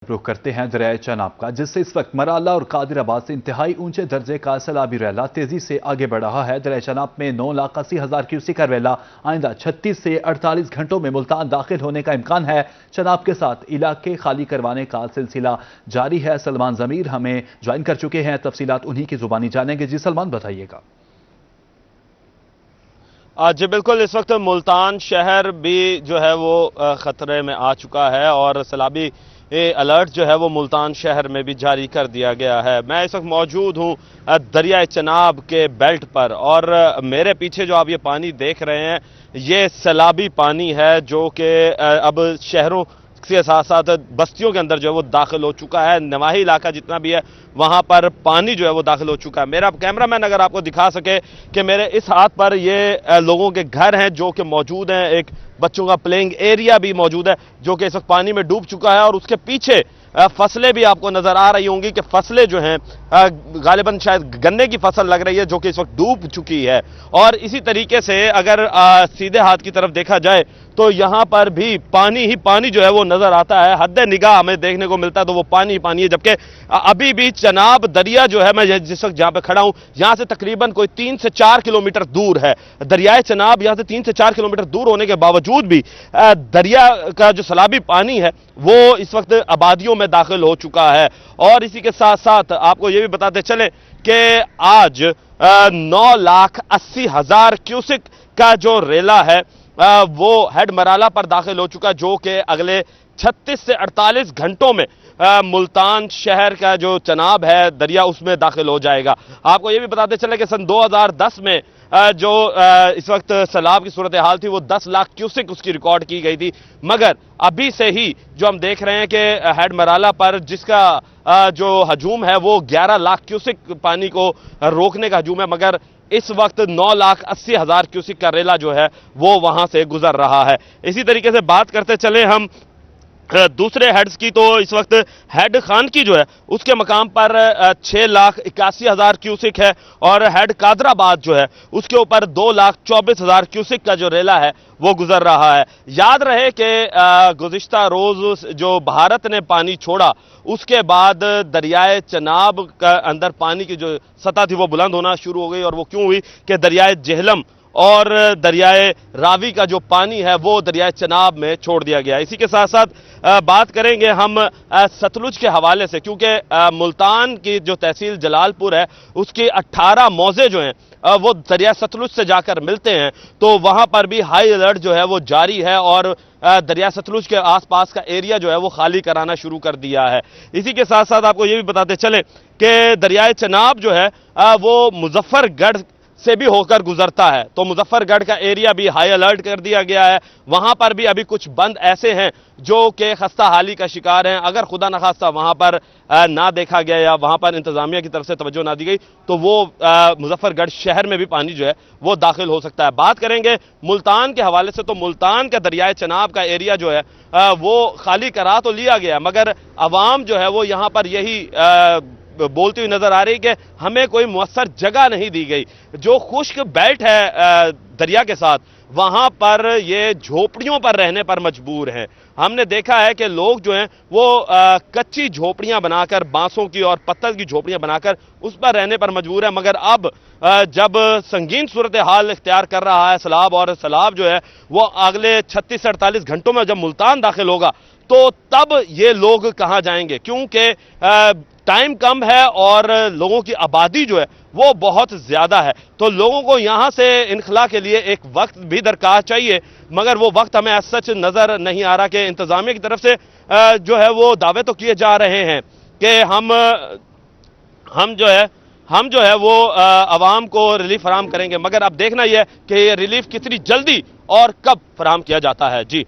रुख करते हैं दरियाए चनाब का, जिससे इस वक्त मराला और कादिराबाद से इंतहाई ऊंचे दर्जे का सैलाबी रैला तेजी से आगे बढ़ रहा है। दरियाए चनाब में 9,80,000 क्यूसेक का रैला आइंदा 36 से 48 घंटों में मुल्तान दाखिल होने का इम्कान है। चनाब के साथ इलाके खाली करवाने का सिलसिला जारी है। सलमान जमीर हमें ज्वाइन कर चुके हैं, तफसीलात उन्हीं की जुबानी जानेंगे। जी सलमान, बताइएगा। जी बिल्कुल, इस वक्त मुल्तान शहर भी जो है वो खतरे में आ चुका है और सैलाबी अलर्ट जो है वो मुल्तान शहर में भी जारी कर दिया गया है। मैं इस वक्त मौजूद हूँ दरियाए चनाब के बेल्ट पर और मेरे पीछे जो आप ये पानी देख रहे हैं ये सैलाबी पानी है जो कि अब शहरों के साथ साथ बस्तियों के अंदर जो है वो दाखिल हो चुका है। नवाही इलाका जितना भी है वहां पर पानी जो है वो दाखिल हो चुका है। मेरा कैमरामैन अगर आपको दिखा सके कि मेरे इस हाथ पर ये लोगों के घर हैं जो कि मौजूद हैं, एक बच्चों का प्लेइंग एरिया भी मौजूद है जो कि इस वक्त पानी में डूब चुका है और उसके पीछे फसलें भी आपको नजर आ रही होंगी कि फसलें जो हैं गालिबन शायद गन्ने की फसल लग रही है जो कि इस वक्त डूब चुकी है। और इसी तरीके से अगर सीधे हाथ की तरफ देखा जाए तो यहां पर भी पानी ही पानी जो है वो नजर आता है। हद निगाह हमें देखने को मिलता है तो वो पानी ही पानी है, जबकि अभी भी चनाब दरिया जो है, मैं जिस वक्त जहां पे खड़ा हूं यहां से तकरीबन कोई 3 से 4 किलोमीटर दूर है दरियाए चनाब। यहां से 3 से 4 किलोमीटर दूर होने के बावजूद भी दरिया का जो सैलाबी पानी है वो इस वक्त आबादियों में दाखिल हो चुका है। और इसी के साथ साथ आपको ये भी बताते चले कि आज 9,80,000 क्यूसेक का जो रेला है वो हेड मराला पर दाखिल हो चुका, जो कि अगले 36 से 48 घंटों में मुल्तान शहर का जो चनाब है दरिया उसमें दाखिल हो जाएगा। आपको ये भी बताते चले कि सन 2010 में जो इस वक्त सैलाब की सूरत हाल थी वो 10 लाख क्यूसेक उसकी रिकॉर्ड की गई थी, मगर अभी से ही जो हम देख रहे हैं कि हेड मराला पर जिसका जो हजूम है वो 11 लाख क्यूसेक पानी को रोकने का हजूम है, मगर इस वक्त 9,80,000 क्यूसेक का रेला जो है वो वहां से गुजर रहा है। इसी तरीके से बात करते चले हम दूसरे हेड्स की, तो इस वक्त हेड खान की जो है उसके मकाम पर 6,81,000 क्यूसेक है और हेड कादराबाद जो है उसके ऊपर 2,24,000 क्यूसेक का जो रेला है वो गुजर रहा है। याद रहे कि गुज़िश्ता रोज जो भारत ने पानी छोड़ा उसके बाद दरियाए चनाब का अंदर पानी की जो सतह थी वो बुलंद होना शुरू हो गई, और वो क्यों हुई कि दरियाए जेहलम और दरियाए रावी का जो पानी है वो दरियाए चनाब में छोड़ दिया गया। इसी के साथ साथ बात करेंगे हम सतलुज के हवाले से, क्योंकि मुल्तान की जो तहसील जलालपुर है उसकी 18 मौजे जो हैं वो दरिया सतलुज से जाकर मिलते हैं, तो वहां पर भी हाई अलर्ट जो है वो जारी है और दरिया सतलुज के आसपास का एरिया जो है वो खाली कराना शुरू कर दिया है। इसी के साथ साथ आपको ये भी बताते चले कि दरियाए चनाब जो है वो मुजफ्फरगढ़ से भी होकर गुजरता है, तो मुजफ्फरगढ़ का एरिया भी हाई अलर्ट कर दिया गया है। वहां पर भी अभी कुछ बंद ऐसे हैं जो कि खस्ता हाली का शिकार हैं। अगर खुदा न खास्ता वहां पर ना देखा गया या वहां पर इंतजामिया की तरफ से तवज्जो ना दी गई तो वो मुजफ्फरगढ़ शहर में भी पानी जो है वो दाखिल हो सकता है। बात करेंगे मुल्तान के हवाले से, तो मुल्तान का दरियाए चनाब का एरिया जो है वो खाली करा तो लिया गया, मगर अवाम जो है वो यहां पर यही बोलती हुई नजर आ रही कि हमें कोई मुअस्सर जगह नहीं दी गई। जो खुश्क बेल्ट है दरिया के साथ वहां पर ये झोपड़ियों पर रहने पर मजबूर हैं। हमने देखा है कि लोग जो हैं वो कच्ची झोपड़ियां बनाकर, बांसों की और पत्थर की झोपड़ियां बनाकर उस पर रहने पर मजबूर है, मगर अब जब संगीन सूरत हाल इख्तियार कर रहा है सैलाब, और सैलाब जो है वो अगले 36 से 48 घंटों में जब मुल्तान दाखिल होगा तो तब ये लोग कहां जाएंगे, क्योंकि टाइम कम है और लोगों की आबादी जो है वो बहुत ज्यादा है, तो लोगों को यहां से इनखला के लिए एक वक्त भी दरकार चाहिए, मगर वो वक्त हमें ऐसा सच नजर नहीं आ रहा कि इंतजामिया की तरफ से जो है वो दावे तो किए जा रहे हैं कि हम जो है वो आवाम को रिलीफ फराहम करेंगे, मगर अब देखना यह है कि ये रिलीफ कितनी जल्दी और कब फराहम किया जाता है। जी।